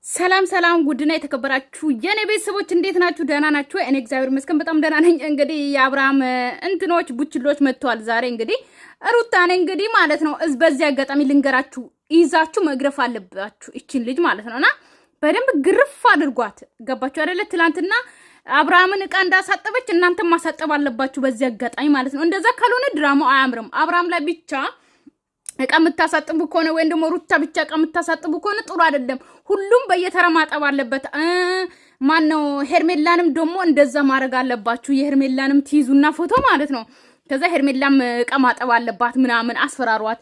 ሰላም ሰላም ጉድና የተከበራችሁ የኔ ቤተሰቦች እንዴት ናችሁ? ደህና ናችሁ? እኔ እግዚአብሔር ይመስገን በጣም ደህና ነኝ። እንግዲህ የአብርሃም እንትኖች ቡችሎች መጥተዋል ዛሬ። እንግዲህ ሩታኔ እንግዲህ ማለት ነው በዚህ አጋጣሚ ልንገራችሁ፣ ይዛችሁ መግረፍ አለባችሁ እቺን ልጅ ማለት ነውና በደንብ ግርፍ አድርጓት። ገባችሁ አይደለ? ትላንትና አብርሃምን እቃ እንዳሳጠበች እናንተም ማሳጠብ አለባችሁ በዚህ አጋጣሚ ማለት ነው። እንደዛ ካልሆነ ድራማው አያምርም። አብርሃም ላይ ብቻ እቃ የምታሳጥቡ ከሆነ ወይም ደግሞ ሩታ ብቻ እቃ የምታሳጥቡ ከሆነ ጥሩ አይደለም። ሁሉም በየተራ ማጠብ አለበት። ማነው ሄርሜላንም ደግሞ እንደዛ ማድረግ አለባችሁ። የሄርሜላንም ትይዙና ፎቶ ማለት ነው። ከዛ ሄርሜላም እቃ ማጠብ አለባት ምናምን አስፈራሯት።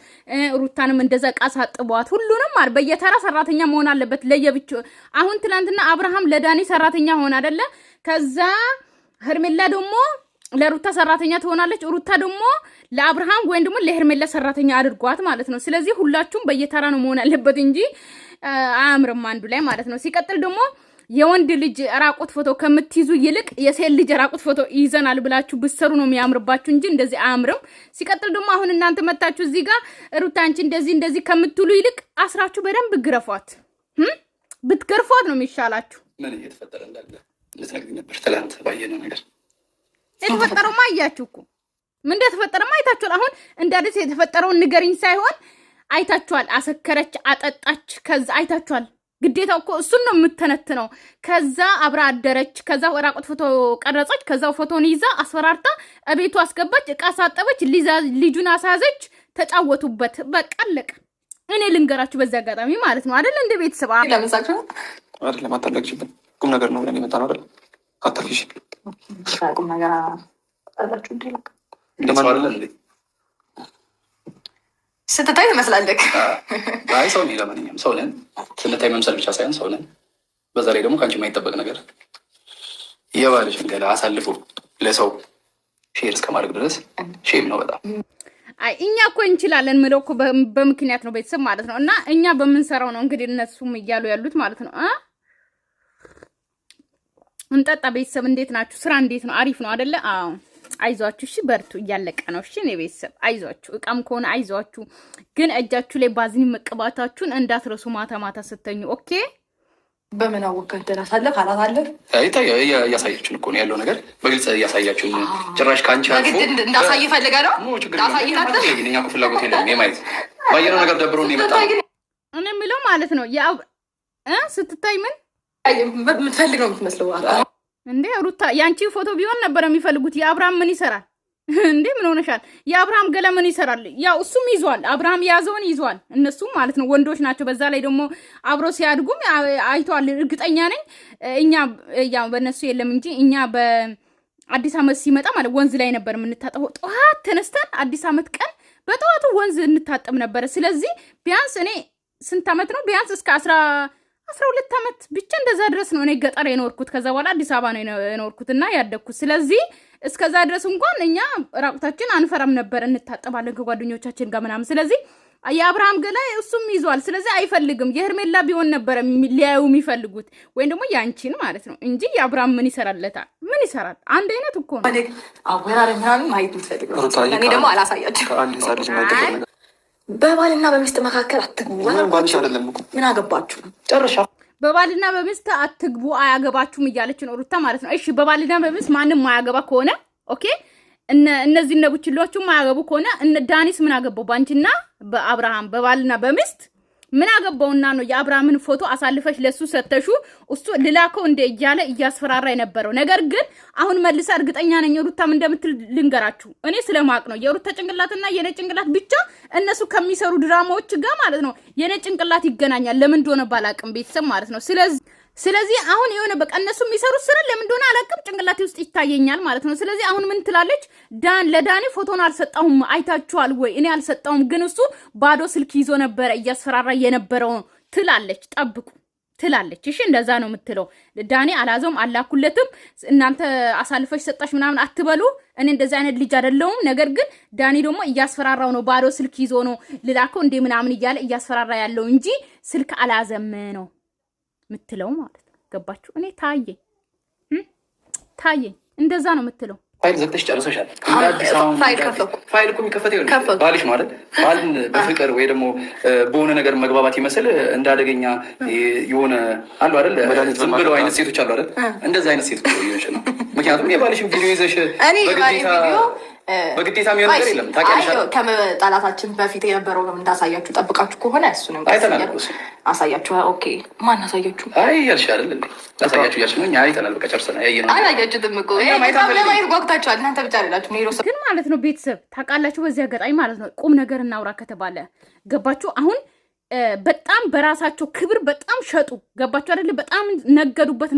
ሩታንም እንደዛ እቃ ሳጥቧት። ሁሉንም ማለት በየተራ ሰራተኛ መሆን አለበት ለየብቻ። አሁን ትናንትና አብርሃም ለዳኒ ሰራተኛ ሆነ አይደለ? ከዛ ሄርሜላ ደግሞ ለሩታ ሰራተኛ ትሆናለች። ሩታ ደግሞ ለአብርሃም ወይም ደግሞ ለሄርሜላ ሰራተኛ አድርጓት ማለት ነው። ስለዚህ ሁላችሁም በየተራ ነው መሆን አለበት እንጂ አያምርም አንዱ ላይ ማለት ነው። ሲቀጥል ደግሞ የወንድ ልጅ ራቁት ፎቶ ከምትይዙ ይልቅ የሴት ልጅ ራቁት ፎቶ ይዘናል ብላችሁ ብትሰሩ ነው የሚያምርባችሁ እንጂ እንደዚህ አያምርም። ሲቀጥል ደግሞ አሁን እናንተ መጣችሁ እዚህ ጋር ሩታ አንቺ እንደዚህ ከምትሉ ይልቅ አስራችሁ በደንብ ግረፏት። ብትገርፏት ነው የሚሻላችሁ። ምን እየተፈጠረ እንዳለ ልትነግሪኝ ነበር ትላንት ባየነው ነገር። የተፈጠረውማ አያችሁ እኮ ምን እንደተፈጠረማ አይታችኋል። አሁን እንዳዲስ የተፈጠረውን ንገሪኝ ሳይሆን አይታችኋል። አሰከረች፣ አጠጣች፣ ከዛ አይታችኋል። ግዴታው እኮ እሱን ነው የምትተነትነው። ከዛ አብራ አደረች፣ ከዛ ራቁት ፎቶ ቀረጸች፣ ከዛ ፎቶን ይዛ አስፈራርታ እቤቱ አስገባች፣ እቃ ሳጠበች፣ ልጁን አሳዘች፣ ተጫወቱበት። በቃ አለቀ። እኔ ልንገራችሁ በዚህ አጋጣሚ ማለት ነው አይደል? እንደ ቤተሰብ ለምሳሌ አይደለም አታለቅሽብን። ቁም ነገር ነው ብለን የመጣ ነው አይደል? አታፊሽ ቁም ነገር አላችሁ እንዴ? ስትታይ ትመስላለህ። አይ ሰው ነኝ። ለማንኛውም ሰው ነን። ስንታይ መምሰል ብቻ ሳይሆን ሰው ነን። በዛ ላይ ደግሞ ከአንቺ የማይጠበቅ ነገር የባልሽን ገላ አሳልፎ ለሰው ሼር እስከማድረግ ድረስ ሼም ነው በጣም። አይ እኛ እኮ እንችላለን ምለው እኮ በምክንያት ነው ቤተሰብ ማለት ነው። እና እኛ በምንሰራው ነው እንግዲህ እነሱም እያሉ ያሉት ማለት ነው። እንጠጣ ቤተሰብ። እንዴት ናችሁ? ስራ እንዴት ነው? አሪፍ ነው አይደለ? አዎ አይዟችሁ። እሺ በርቱ። እያለቀ ነው። እሺ እኔ ቤተሰብ አይዟችሁ። እቃም ከሆነ አይዟችሁ። ግን እጃችሁ ላይ ባዝኒ መቀባታችሁን እንዳትረሱ ማታ ማታ ስተኙ። ኦኬ። በምን አወቀህ? ደራሳለህ አላታለህ? እያሳያችሁን እኮ ነው ያለው ነገር በግልጽ እያሳያችሁን። ጭራሽ ከአንቺ አልፎ እንዳሳይ ፈልጋለሁ። እኛ እኮ ፍላጎት የለም የማየት ባየነው ነገር ደብሮ ነው የመጣ። እኔ የምለው ማለት ነው ስትታይ ምን የምትፈልግ ነው የምትመስለው እንዴ? ሩታ ያንቺ ፎቶ ቢሆን ነበር የሚፈልጉት። የአብርሃም ምን ይሰራል እንዴ? ምን ሆነሻል? የአብርሃም ገለ ምን ይሰራል? ያው እሱም ይዟል፣ አብርሃም ያዘውን ይዟል። እነሱም ማለት ነው ወንዶች ናቸው። በዛ ላይ ደግሞ አብሮ ሲያድጉም አይተዋል። እርግጠኛ ነኝ እኛ ያው በእነሱ የለም እንጂ እኛ በአዲስ ዓመት ሲመጣ ማለት ወንዝ ላይ ነበር የምንታጠበው። ጠዋት ተነስተን አዲስ ዓመት ቀን በጠዋቱ ወንዝ እንታጠብ ነበረ። ስለዚህ ቢያንስ እኔ ስንት ዓመት ነው ቢያንስ እስከ 12 ዓመት ብቻ እንደዛ ድረስ ነው እኔ ገጠር የኖርኩት። ከዛ በኋላ አዲስ አበባ ነው የኖርኩትና ያደግኩት። ስለዚህ እስከዛ ድረስ እንኳን እኛ ራቁታችን አንፈራም ነበር፣ እንታጠባለን ከጓደኞቻችን ጋር ምናምን። ስለዚህ የአብርሃም ገላ እሱም ይዟል። ስለዚህ አይፈልግም። የሄርሜላ ቢሆን ነበር ሊያዩ የሚፈልጉት ወይም ደግሞ ያንቺን ማለት ነው እንጂ የአብርሃም ምን ይሰራለታል? ምን ይሰራል? አንድ አይነት እኮ ነው። አወራረ ምናምን ማየት የምትፈልገው እኔ ደግሞ አላሳያችሁ። በባልና በሚስት መካከል አትግቡ። ምን አገባችሁ? ጨርሻ በባልና በሚስት አትግቡ አያገባችሁም እያለች ነው ሩታ ማለት ነው። እሺ በባልና በሚስት ማንም ማያገባ ከሆነ ኦኬ። እነዚህ ነቡችሎቹ ማያገቡ ከሆነ ዳኒስ ምን አገባው? ባንቺና በአብርሃም በባልና በሚስት ምን አገባውና ነው የአብርሃምን ፎቶ አሳልፈሽ ለሱ ሰተሹ እሱ ልላከው እንደ እያለ እያስፈራራ የነበረው ነገር። ግን አሁን መልሳ እርግጠኛ ነኝ ሩታም እንደምትል ልንገራችሁ። እኔ ስለማቅ ነው የሩታ ጭንቅላትና የኔ ጭንቅላት ብቻ እነሱ ከሚሰሩ ድራማዎች ጋር ማለት ነው የኔ ጭንቅላት ይገናኛል። ለምን እንደሆነ ባላቅም ቤተሰብ ማለት ነው። ስለዚህ አሁን የሆነ በቃ እነሱ የሚሰሩት ስራ ለምን እንደሆነ አላቅም ጭንቅላቴ ውስጥ ይታየኛል ማለት ነው። ስለዚህ አሁን ምን ትላለች? ለዳኒ ፎቶን አልሰጣሁም አይታችኋል ወይ? እኔ አልሰጣሁም፣ ግን እሱ ባዶ ስልክ ይዞ ነበረ እያስፈራራ የነበረው ትላለች። ጠብቁ ትላለች። እሺ እንደዛ ነው የምትለው። ዳኒ አላዘውም አላኩለትም። እናንተ አሳልፈሽ ሰጣሽ ምናምን አትበሉ። እኔ እንደዛ አይነት ልጅ አይደለሁም። ነገር ግን ዳኒ ደግሞ እያስፈራራው ነው። ባዶ ስልክ ይዞ ነው ልላከው እንደ ምናምን እያለ እያስፈራራ ያለው እንጂ ስልክ አላዘም ነው ምትለው ማለት ነው። ገባችሁ? እኔ ታየኝ እንደዛ ነው ምትለው። ፋይል ዘግተሽ ጨርሰሻል። ፋይል እኮ የሚከፈት ይሆናል ባልሽ ማለት ባልን በፍቅር ወይ ደግሞ በሆነ ነገር መግባባት ይመስል እንዳደገኛ የሆነ አሉ አይደል? ዝም ብለው አይነት ሴቶች አሉ አይደል? እንደዚህ አይነት ሴቶች ይሆንሽ ነው። ምክንያቱም የባልሽን ቪዲዮ ይዘሽ በግዴታ የሚሆን ነገር የለም። ታውቂያለሽ ከመጣላታችን በፊት የነበረው እንዳሳያችሁ ጠብቃችሁ ከሆነ እሱንም አሳያችሁ። ኦኬ ማን አሳያችሁ? አይ ያልሽ አይደል እንዴ? አሳያችሁ ያልሽ ነው። አይተናል። በቃ ጨርሰናል። ያየነው አላያችሁትም እኮ ለማየት ጓጉታችኋል። እናንተ ብቻ አይደላችሁ ግን ማለት ነው። ቤተሰብ ታውቃላችሁ፣ በዚህ አጋጣሚ ማለት ነው ቁም ነገር እናውራ ከተባለ ገባችሁ? አሁን በጣም በራሳቸው ክብር በጣም ሸጡ። ገባችሁ አይደለ? በጣም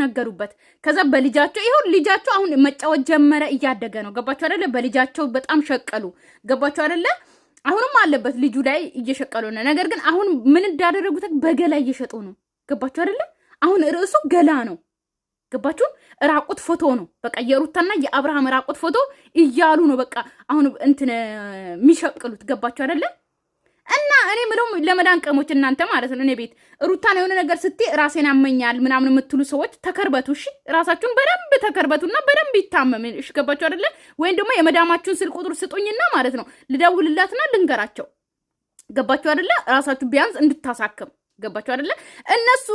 ነገዱበት። ከዛ በልጃቸው ይሁን ልጃቸው አሁን መጫወት ጀመረ፣ እያደገ ነው። ገባችሁ አይደለ? በልጃቸው በጣም ሸቀሉ። ገባችሁ አይደለ? አሁንም አለበት ልጁ ላይ እየሸቀሉ ነው። ነገር ግን አሁን ምን እንዳደረጉት በገላ እየሸጡ ነው። ገባችሁ አይደለ? አሁን ርዕሱ ገላ ነው። ገባችሁ? ራቁት ፎቶ ነው። በቃ የሩታና የአብርሃም ራቁት ፎቶ እያሉ ነው። በቃ አሁን እንትን የሚሸቅሉት። ገባችሁ አይደለ? እና እኔ ምለው ለመዳን ቀሞች እናንተ ማለት ነው እኔ ቤት ሩታና የሆነ ነገር ስትይ ራሴን ያመኛል ምናምን የምትሉ ሰዎች ተከርበቱ። እሺ ራሳችሁን በደንብ ተከርበቱና በደንብ ይታመም። እሺ ገባችሁ አይደለ? ወይም ደግሞ የመዳማችሁን ስልክ ቁጥር ስጡኝና ማለት ነው ልደውልላትና ልንገራቸው። ገባችሁ አይደለ? ራሳችሁ ቢያንስ እንድታሳክም። ገባችሁ አይደለ? እነሱ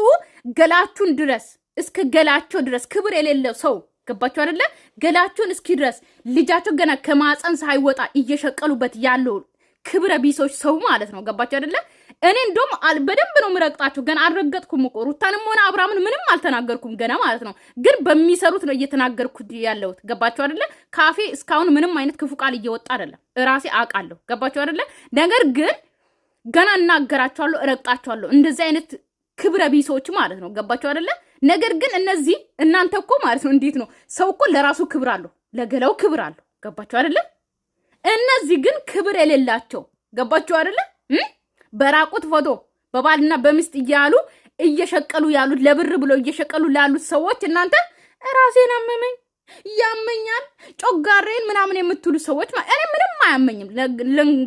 ገላችሁን ድረስ እስከ ገላቸው ድረስ ክብር የሌለው ሰው ገባችሁ አይደለ? ገላችሁን እስኪ ድረስ ልጃቸው ገና ከማፀን ሳይወጣ እየሸቀሉበት ያለው ክብረ ቢሶች ሰው ማለት ነው። ገባችሁ አይደለ? እኔ እንደውም በደንብ ነው ምረቅጣቸው። ገና አልረገጥኩም እኮ ሩታንም ሆነ አብርሃምን ምንም አልተናገርኩም ገና ማለት ነው። ግን በሚሰሩት ነው እየተናገርኩት ያለሁት። ገባችሁ አይደለ? ካፌ እስካሁን ምንም አይነት ክፉ ቃል እየወጣ አይደለም። ራሴ አውቃለሁ። ገባችሁ አይደለ? ነገር ግን ገና እናገራቸዋለሁ፣ እረግጣቸዋለሁ። እንደዚህ አይነት ክብረ ቢሶች ማለት ነው። ገባችሁ አይደለ? ነገር ግን እነዚህ እናንተ እኮ ማለት ነው እንዴት ነው ሰው እኮ ለራሱ ክብር አለው፣ ለገላው ክብር አለው። ገባችሁ አይደለ? እነዚህ ግን ክብር የሌላቸው ገባችሁ አይደለ? በራቁት ፎቶ በባልና በሚስት እያሉ እየሸቀሉ ያሉት ለብር ብለው እየሸቀሉ ላሉት ሰዎች እናንተ ራሴን አመመኝ ያመኛል ጮጋሬን ምናምን የምትሉ ሰዎች እኔ ምንም አያመኝም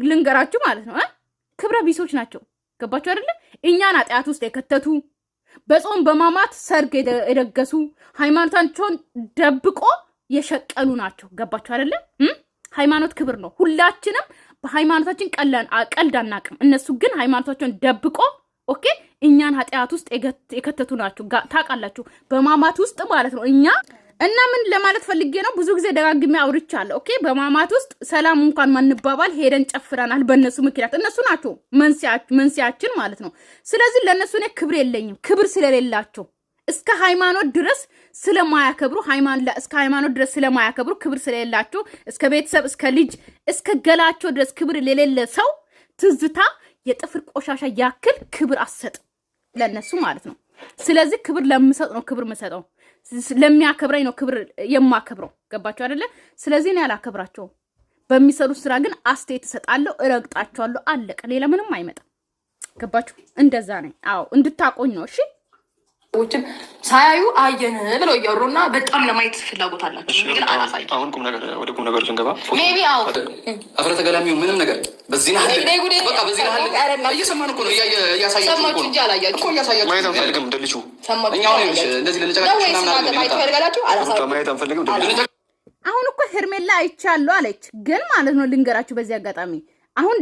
ልንገራችሁ ማለት ነው። ክብረ ቢሶች ናቸው። ገባችሁ አይደለ? እኛን ኃጢአት ውስጥ የከተቱ በጾም በማማት ሰርግ የደገሱ ሃይማኖታቸውን ደብቆ የሸቀሉ ናቸው። ገባችሁ አይደለ? ሃይማኖት ክብር ነው። ሁላችንም በሃይማኖታችን ቀልድ አናቅም። እነሱ ግን ሃይማኖታቸውን ደብቆ ኦኬ እኛን ኃጢአት ውስጥ የከተቱ ናቸው። ታውቃላችሁ በማማት ውስጥ ማለት ነው እኛ እና ምን ለማለት ፈልጌ ነው ብዙ ጊዜ ደጋግሜ አውርቻለሁ። ኦኬ በማማት ውስጥ ሰላም እንኳን ማንባባል ሄደን ጨፍረናል በእነሱ ምክንያት። እነሱ ናቸው መንስኤያችን ማለት ነው። ስለዚህ ለእነሱ እኔ ክብር የለኝም። ክብር ስለሌላቸው እስከ ሃይማኖት ድረስ ስለማያከብሩ እስከ ሃይማኖት ድረስ ስለማያከብሩ ክብር ስለሌላቸው እስከ ቤተሰብ እስከ ልጅ እስከ ገላቸው ድረስ ክብር የሌለ ሰው ትዝታ የጥፍር ቆሻሻ ያክል ክብር አሰጥ ለነሱ ማለት ነው። ስለዚህ ክብር ለምሰጥ ነው ክብር መሰጠው፣ ለሚያከብረኝ ነው ክብር የማከብረው። ገባችሁ አይደለ? ስለዚህ እኔ አላከብራቸውም። በሚሰሩት ስራ ግን አስተያየት እሰጣለሁ፣ እረግጣቸዋለሁ። አለቀ። ሌላ ምንም አይመጣም። ገባችሁ? እንደዛ ነኝ። አዎ እንድታቆኝ ነው። እሺ ሰዎችም ሳያዩ አየን ብለው እያወሩና በጣም ለማየት ፍላጎት አላቸው። ግን አላሳይም። አሁን ወደ ቁም ነገሮች እንገባ። ሜቢ አዎ አፍረተ ገላሚው ምንም ነገር በዚህ ነው በቃ በዚህ ነው እየሰማን እኮ ነው እያሳያችሁ እኮ እንጂ አላያችሁ እኮ እያሳያችሁ ማየት አንፈልግም። እንደልቹ እኛው ነው እንደዚህ ለነጨቃችሁ ማየት አንፈልግም። አሁን እኮ ሄርሜላ አይቻለሁ አለች። ግን ማለት ነው ልንገራችሁ በዚህ አጋጣሚ አሁን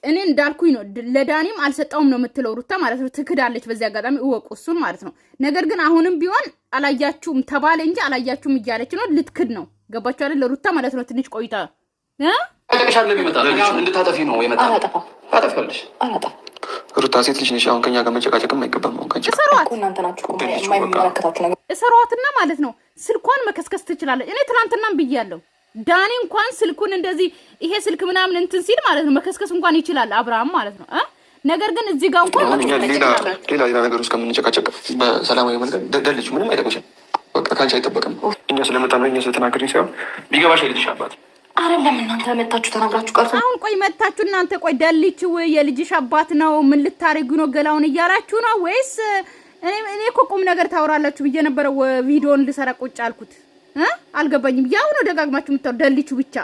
እኔ እንዳልኩኝ ነው ለዳኒም አልሰጣውም ነው የምትለው ሩታ ማለት ነው። ትክዳለች በዚህ አጋጣሚ እወቁ እሱን ማለት ነው። ነገር ግን አሁንም ቢሆን አላያችሁም ተባለ እንጂ አላያችሁም እያለች ነው። ልትክድ ነው። ገባችሁ አይደል? ሩታ ማለት ነው። ትንሽ ቆይታ አጠቅሻለሁ የሚመጣ እንድታጠፊ ነው የመጣ። አጠፋለሽ ሩታ ሴት ልጅ ነሽ። አሁን ከኛ ጋር መጨቃጨቅም አይገባም። ነው ከኛ እናንተ ናችሁ የማይመለከታችሁ ነገር እሰሯትና ማለት ነው። ስልኳን መከስከስ ትችላለች። እኔ ትናንትናም ብያለሁ ዳኒ እንኳን ስልኩን እንደዚህ ይሄ ስልክ ምናምን እንትን ሲል ማለት ነው መከስከስ እንኳን ይችላል አብርሃም ማለት ነው። ነገር ግን እዚህ ጋር እንኳን ሌላ ነገር ውስጥ ከምንጨቃጨቅ በሰላማዊ መንገድ ደልጁ ምንም አይጠቅምሽም። በቃ ካንቺ አይጠበቅም። እኛ ስለመጣ ነው እኛ ስለተናገርን ሳይሆን ቢገባሽ ልጅሽ አባት አይደለም። እናንተ መታችሁ ተናግራችሁ ቀርቶ አሁን ቆይ መታችሁ እናንተ ቆይ ደልችው የልጅሽ አባት ነው ምን ልታረጉ ነው ገላውን እያላችሁ ነው ወይስ እኔ እኮ ቁም ነገር ታወራላችሁ ብዬ ነበረ ቪዲዮን ልሰራ ቁጭ አልኩት። አልገባኝም። ያው ነው ደጋግማችሁ የምታው ደልቹ ብቻ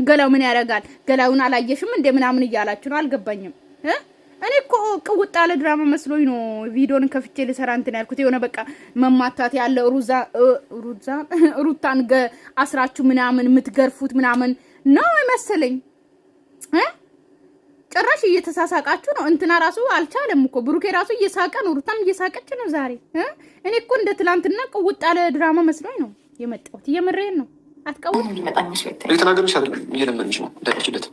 ገላው ምን ያደርጋል ገላውን አላየሽም እንደ ምናምን እያላችሁ ነው። አልገባኝም። እኔ እኮ ቅውጥ ያለ ድራማ መስሎኝ ነው ቪዲዮን ከፍቼ ልሰራ እንትን ያልኩት። የሆነ በቃ መማታት ያለ ሩታን አስራችሁ ምናምን የምትገርፉት ምናምን ነው መሰለኝ። ጭራሽ እየተሳሳቃችሁ ነው። እንትና ራሱ አልቻለም እኮ ብሩኬ ራሱ እየሳቀ ነው፣ ሩታም እየሳቀች ነው ዛሬ። እኔ እኮ እንደ ትላንትና ቅውጥ ያለ ድራማ መስሎኝ ነው የመጣሁት። የምሬን ነው። አትቀውጥ እየተናገርሽ አይደለም፣ እየለመንሽ ነው። ደረችለት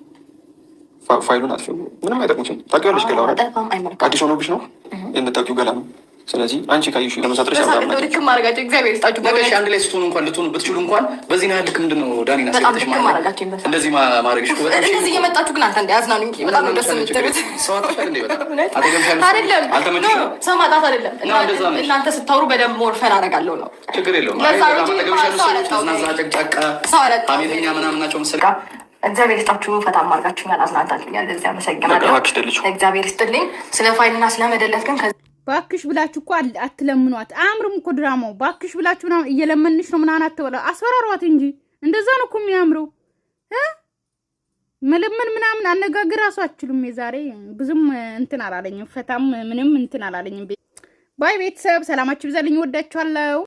ፋይሉን አጥፊው ምንም አይጠቅምሽም። ታውቂዋለሽ። ገላው አዲስ ሆኖብሽ ነው የምታውቂው ገላ ነው። ስለዚህ አንቺ ካዩሽ ለመሳጥረሽ ልክ ማድረጋቸው እግዚአብሔር ይስጣችሁ። ነገሽ አንድ ላይ ስትሆኑ እንኳን ልትሆኑ ብትችሉ እንኳን በዚህ ነው ልክ ምንድን ነው ዳኒና ሰጥተሽ ማለት እንደዚህ ማድረግሽ እኮ በጣም እንደዚህ እየመጣችሁ ግን አንተ እንዲያዝናኑ እንጂ በጣም ነው ደስ የምትሉት። ሰው አጥፋሽ እንደ በጣም አይደለም አልተመቸሽም። ሰው ማጣት አይደለም። እናንተ ስታወሩ በደንብ ሞርፈን አደርጋለሁ ነው። ችግር የለውም። ሀሜተኛ ምናምን ናቸው መሰለኝ። እግዚአብሔር ይስጣችሁ። ፈታም አድርጋችሁኛል፣ አዝናንታችሁኛል። ለዚህ አመሰግናለሁ። እግዚአብሔር ይስጥልኝ። ስለ ፋይልና ስለ መደለት ግን ባክሽ ብላችሁ እኮ አትለምኗት። አያምርም እኮ ድራማው። ባክሽ ብላችሁ ምናምን እየለመንሽ ነው ምናምን አትበላ፣ አስፈራሯት እንጂ እንደዛ ነው እኮ የሚያምረው። መለመን ምናምን አነጋገር ራሱ አትችሉም። የዛሬ ብዙም እንትን አላለኝም፣ ፈታም ምንም እንትን አላለኝም። ባይ ቤተሰብ ሰላማችሁ ይብዛልኝ። ወዳችኋለሁ።